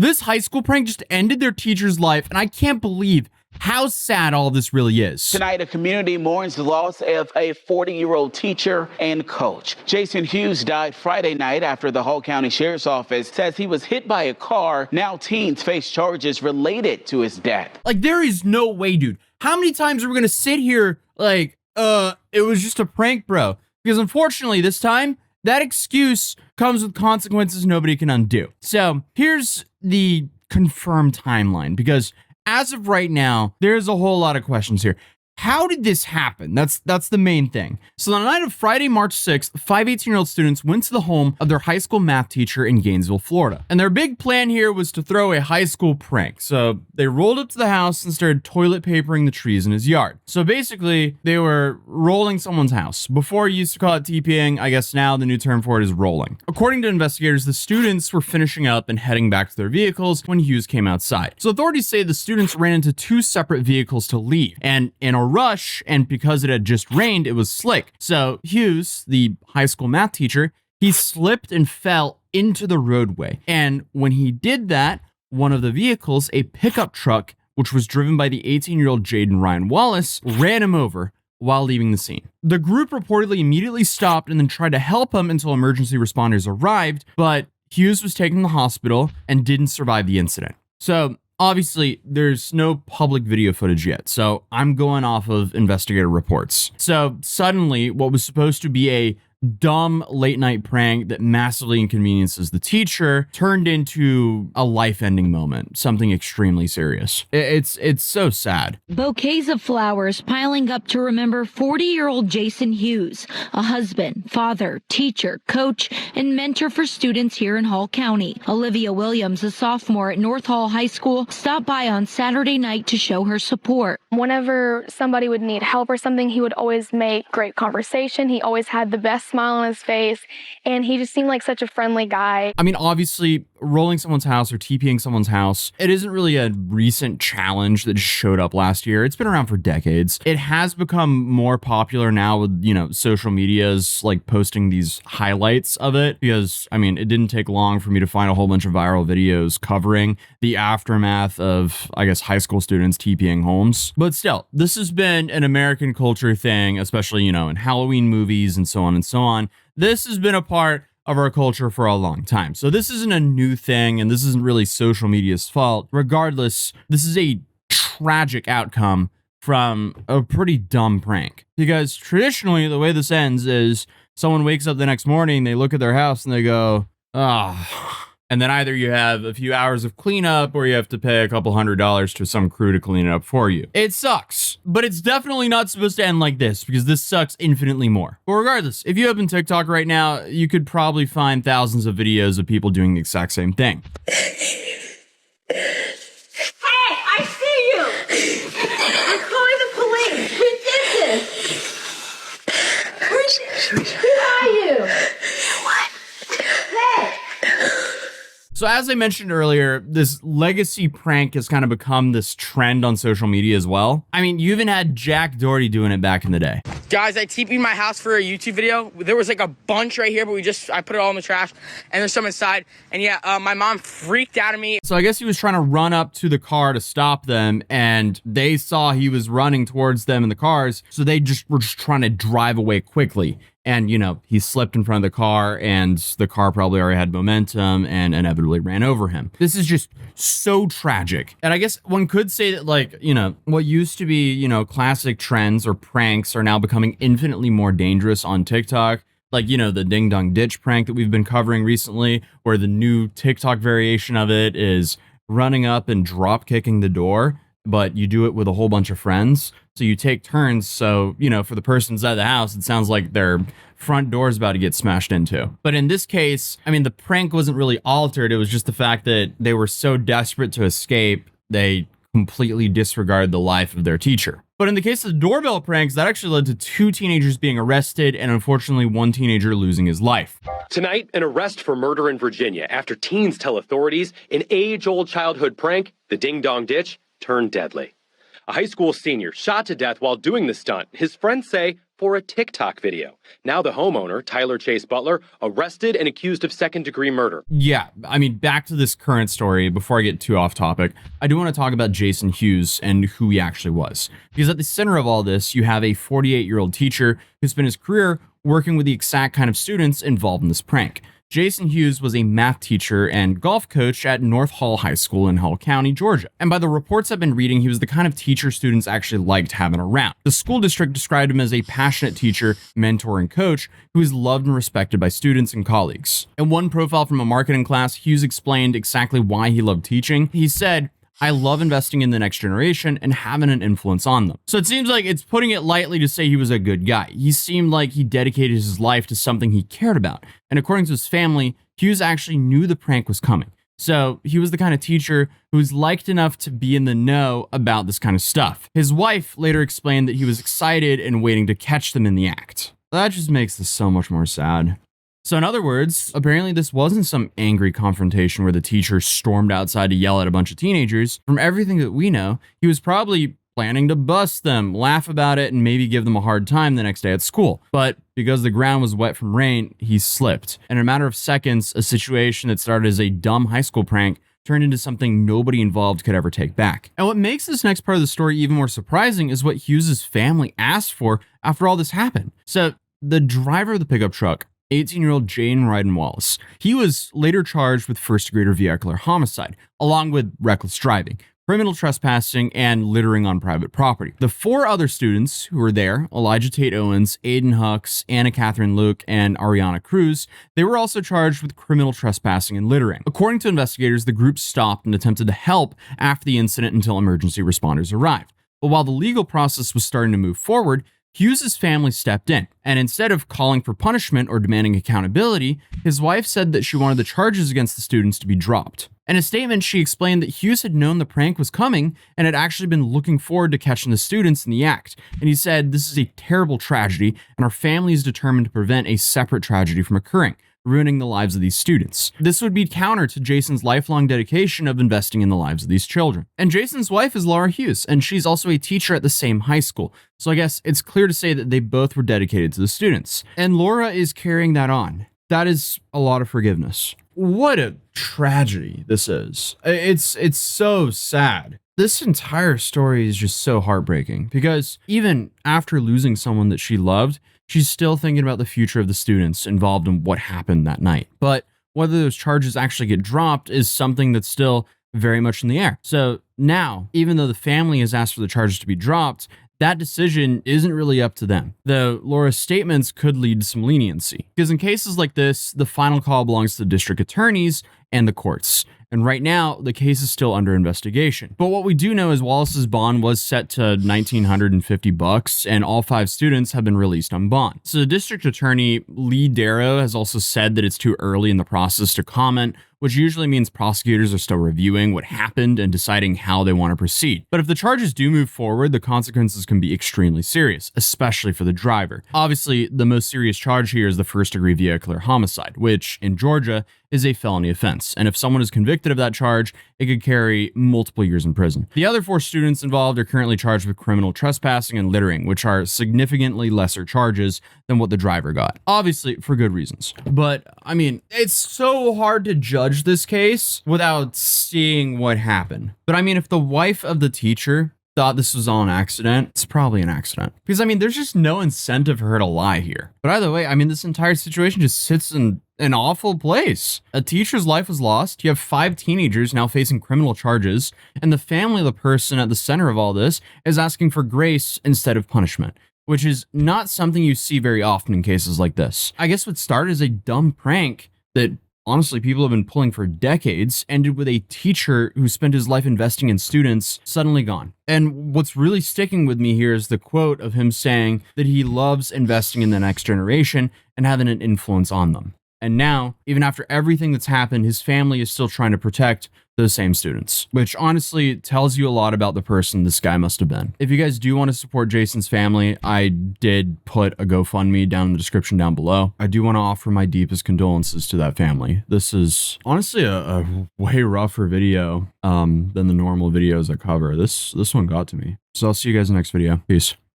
This high school prank just ended their teacher's life, and I can't believe how sad all this really is. Tonight, a community mourns the loss of a 40-year-old teacher and coach. Jason Hughes died Friday night after the Hall County Sheriff's Office says he was hit by a car. Now teens face charges related to his death. Like, there is no way, dude. How many times are we gonna sit here like, it was just a prank, bro? Because unfortunately, this time, that excuse comes with consequences nobody can undo. So here's the confirmed timeline, because as of right now, there's a whole lot of questions here. How did this happen? That's the main thing. So on the night of Friday, March 6th, 5 18-year-old students went to the home of their high school math teacher in Gainesville, Florida. And their big plan here was to throw a high school prank. So they rolled up to the house and started toilet papering the trees in his yard. So basically, they were rolling someone's house. Before you used to call it TPing, I guess now the new term for it is rolling. According to investigators, the students were finishing up and heading back to their vehicles when Hughes came outside. So authorities say the students ran into two separate vehicles to leave. And in a rush, and because it had just rained, it was slick. So Hughes, the high school math teacher, he slipped and fell into the roadway. And when he did that, one of the vehicles, a pickup truck, which was driven by the 18-year-old Jaden Ryan Wallace, ran him over while leaving the scene. The group reportedly immediately stopped and then tried to help him until emergency responders arrived, but Hughes was taken to the hospital and didn't survive the incident. So obviously, there's no public video footage yet, so I'm going off of investigator reports. So suddenly, what was supposed to be a dumb late night prank that massively inconveniences the teacher turned into a life-ending moment, something extremely serious. It's so sad. Bouquets of flowers piling up to remember 40-year-old Jason Hughes, a husband, father, teacher, coach, and mentor for students here in Hall County. Olivia Williams, a sophomore at North Hall High School, stopped by on Saturday night to show her support. Whenever somebody would need help or something, he would always make great conversation. He always had the best smile on his face, and he just seemed like such a friendly guy. I mean, obviously, rolling someone's house or TPing someone's house, it isn't really a recent challenge that just showed up last year. It's been around for decades. It has become more popular now with, social medias like posting these highlights of it, because, I mean, it didn't take long for me to find a whole bunch of viral videos covering the aftermath of, I guess, high school students TPing homes. But still, this has been an American culture thing, especially, in Halloween movies and so on and so on. This has been a part of our culture for a long time. So this isn't a new thing, and this isn't really social media's fault. Regardless, this is a tragic outcome from a pretty dumb prank. Because traditionally, the way this ends is someone wakes up the next morning, they look at their house and they go, ah. And then either you have a few hours of cleanup or you have to pay a couple $100s to some crew to clean it up for you. It sucks, but it's definitely not supposed to end like this, because this sucks infinitely more. But regardless, if you open TikTok right now, you could probably find thousands of videos of people doing the exact same thing. Hey, I see you! I'm calling the police! Who did this? Who are you? What? Hey! So as I mentioned earlier, this legacy prank has kind of become this trend on social media as well. I mean, you even had Jack Doherty doing it back in the day. Guys, I TP'd my house for a YouTube video. There was like a bunch right here, but I put it all in the trash, and there's some inside. And yeah, my mom freaked out of me. So I guess he was trying to run up to the car to stop them, and they saw he was running towards them in the cars, so they were just trying to drive away quickly. And, he slipped in front of the car, and the car probably already had momentum and inevitably ran over him. This is just so tragic. And I guess one could say that, what used to be, classic trends or pranks are now becoming infinitely more dangerous on TikTok. Like, the ding dong ditch prank that we've been covering recently, where the new TikTok variation of it is running up and drop kicking the door, but you do it with a whole bunch of friends. So you take turns. So, for the person inside the house, it sounds like their front door is about to get smashed into. But in this case, I mean, the prank wasn't really altered. It was just the fact that they were so desperate to escape, they completely disregarded the life of their teacher. But in the case of the doorbell pranks, that actually led to 2 teenagers being arrested and unfortunately 1 teenager losing his life. Tonight, an arrest for murder in Virginia after teens tell authorities an age-old childhood prank, the ding-dong ditch, turned deadly. A high school senior shot to death while doing the stunt. His friends say for a TikTok video. Now the homeowner, Tyler Chase Butler, arrested and accused of second-degree murder. Yeah, I mean, back to this current story, before I get too off topic, I do want to talk about Jason Hughes and who he actually was. Because at the center of all this, you have a 48-year-old teacher who spent his career working with the exact kind of students involved in this prank. Jason Hughes was a math teacher and golf coach at North Hall High School in Hall County, Georgia. And by the reports I've been reading, he was the kind of teacher students actually liked having around. The school district described him as a passionate teacher, mentor, and coach who is loved and respected by students and colleagues. In one profile from a marketing class, Hughes explained exactly why he loved teaching. He said, "I love investing in the next generation and having an influence on them." So it seems like it's putting it lightly to say he was a good guy. He seemed like he dedicated his life to something he cared about. And according to his family, Hughes actually knew the prank was coming. So he was the kind of teacher who's liked enough to be in the know about this kind of stuff. His wife later explained that he was excited and waiting to catch them in the act. That just makes this so much more sad. So in other words, apparently this wasn't some angry confrontation where the teacher stormed outside to yell at a bunch of teenagers. From everything that we know, he was probably planning to bust them, laugh about it, and maybe give them a hard time the next day at school. But because the ground was wet from rain, he slipped. And in a matter of seconds, a situation that started as a dumb high school prank turned into something nobody involved could ever take back. And what makes this next part of the story even more surprising is what Hughes' family asked for after all this happened. So the driver of the pickup truck, 18-year-old Jane Ryden Wallace, he was later charged with first-degree vehicular homicide, along with reckless driving, criminal trespassing, and littering on private property. The four other students who were there, Elijah Tate Owens, Aiden Hucks, Anna Catherine Luke, and Ariana Cruz, they were also charged with criminal trespassing and littering. According to investigators, the group stopped and attempted to help after the incident until emergency responders arrived. But while the legal process was starting to move forward, Hughes' family stepped in, and instead of calling for punishment or demanding accountability, his wife said that she wanted the charges against the students to be dropped. In a statement, she explained that Hughes had known the prank was coming and had actually been looking forward to catching the students in the act. And he said, "This is a terrible tragedy, and our family is determined to prevent a separate tragedy from occurring, ruining the lives of these students." This would be counter to Jason's lifelong dedication of investing in the lives of these children. And Jason's wife is Laura Hughes, and she's also a teacher at the same high school. So I guess it's clear to say that they both were dedicated to the students. And Laura is carrying that on. That is a lot of forgiveness. What a tragedy this is. It's so sad. This entire story is just so heartbreaking because even after losing someone that she loved, she's still thinking about the future of the students involved in what happened that night. But whether those charges actually get dropped is something that's still very much in the air. So now, even though the family has asked for the charges to be dropped, that decision isn't really up to them, though Laura's statements could lead to some leniency. Because in cases like this, the final call belongs to the district attorneys and the courts. And right now, the case is still under investigation. But what we do know is Wallace's bond was set to $1,950, and all 5 students have been released on bond. So the district attorney, Lee Darrow, has also said that it's too early in the process to comment, which usually means prosecutors are still reviewing what happened and deciding how they want to proceed. But if the charges do move forward, the consequences can be extremely serious, especially for the driver. Obviously, the most serious charge here is the first-degree vehicular homicide, which, in Georgia, is a felony offense. And if someone is convicted of that charge, it could carry multiple years in prison. The other 4 students involved are currently charged with criminal trespassing and littering, which are significantly lesser charges than what the driver got. Obviously, for good reasons. But, I mean, it's so hard to judge this case without seeing what happened. But I mean, if the wife of the teacher thought this was all an accident, it's probably an accident. Because I mean, there's just no incentive for her to lie here. But either way, I mean, this entire situation just sits in an awful place. A teacher's life was lost. You have 5 teenagers now facing criminal charges, and the family of the person at the center of all this is asking for grace instead of punishment, which is not something you see very often in cases like this. I guess what started as a dumb prank that honestly people have been pulling for decades ended with a teacher who spent his life investing in students suddenly gone. And what's really sticking with me here is the quote of him saying that he loves investing in the next generation and having an influence on them. And now, even after everything that's happened, his family is still trying to protect those same students, which honestly tells you a lot about the person this guy must have been. If you guys do want to support Jason's family, I did put a GoFundMe down in the description down below. I do want to offer my deepest condolences to that family. This is honestly a way rougher video than the normal videos I cover. This one got to me. So I'll see you guys in the next video. Peace.